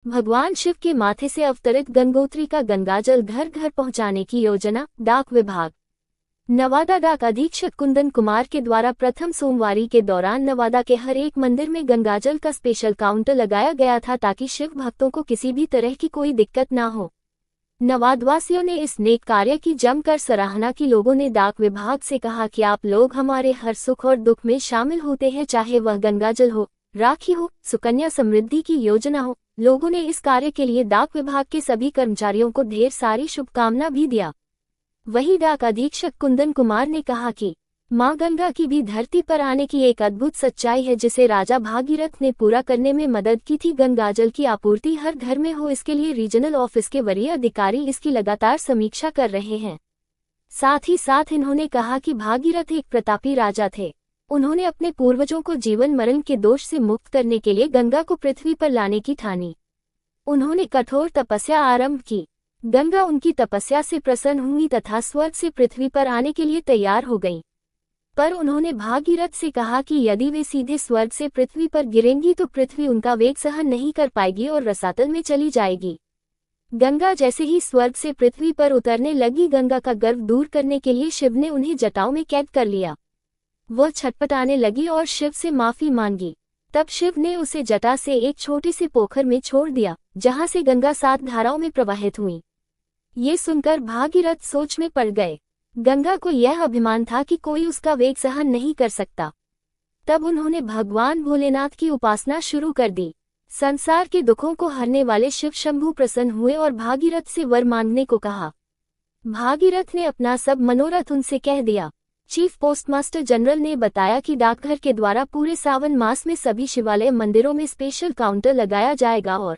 भगवान शिव के माथे से अवतरित गंगोत्री का गंगाजल घर घर पहुंचाने की योजना, डाक विभाग। नवादा डाक अधीक्षक कुंदन कुमार के द्वारा प्रथम सोमवारी के दौरान नवादा के हर एक मंदिर में गंगाजल का स्पेशल काउंटर लगाया गया था ताकि शिव भक्तों को किसी भी तरह की कोई दिक्कत न हो। नवादवासियों ने इस नेक कार्य की जमकर सराहना की। लोगों ने डाक विभाग से कहा कि आप लोग हमारे हर सुख और दुख में शामिल होते हैं, चाहे वह गंगाजल हो, राखी हो, सुकन्या समृद्धि की योजना हो। लोगों ने इस कार्य के लिए डाक विभाग के सभी कर्मचारियों को ढेर सारी शुभकामना भी दिया। वहीं डाक अधीक्षक कुंदन कुमार ने कहा कि मां गंगा की भी धरती पर आने की एक अद्भुत सच्चाई है जिसे राजा भागीरथ ने पूरा करने में मदद की थी। गंगाजल की आपूर्ति हर घर में हो, इसके लिए रीजनल ऑफिस के वरीय अधिकारी इसकी लगातार समीक्षा कर रहे हैं। साथ ही साथ इन्होंने कहा कि भागीरथ एक प्रतापी राजा थे। उन्होंने अपने पूर्वजों को जीवन मरण के दोष से मुक्त करने के लिए गंगा को पृथ्वी पर लाने की ठानी। उन्होंने कठोर तपस्या आरंभ की। गंगा उनकी तपस्या से प्रसन्न हुई तथा स्वर्ग से पृथ्वी पर आने के लिए तैयार हो गईं। पर उन्होंने भागीरथ से कहा कि यदि वे सीधे स्वर्ग से पृथ्वी पर गिरेंगी तो पृथ्वी उनका वेग सहन नहीं कर पाएगी और रसातल में चली जाएगी। गंगा जैसे ही स्वर्ग से पृथ्वी पर उतरने लगी, गंगा का गर्व दूर करने के लिए शिव ने उन्हें जटाओं में कैद कर लिया। वह छटपटाने लगी और शिव से माफी मांगी। तब शिव ने उसे जटा से एक छोटे से पोखर में छोड़ दिया, जहां से गंगा 7 धाराओं में प्रवाहित हुई। ये सुनकर भागीरथ सोच में पड़ गए। गंगा को यह अभिमान था कि कोई उसका वेग सहन नहीं कर सकता। तब उन्होंने भगवान भोलेनाथ की उपासना शुरू कर दी। संसार के दुखों को हरने वाले शिव शंभु प्रसन्न हुए और भागीरथ से वर मांगने को कहा। भागीरथ ने अपना सब मनोरथ उनसे कह दिया। चीफ पोस्टमास्टर जनरल ने बताया कि डाकघर के द्वारा पूरे सावन मास में सभी शिवालय मंदिरों में स्पेशल काउंटर लगाया जाएगा और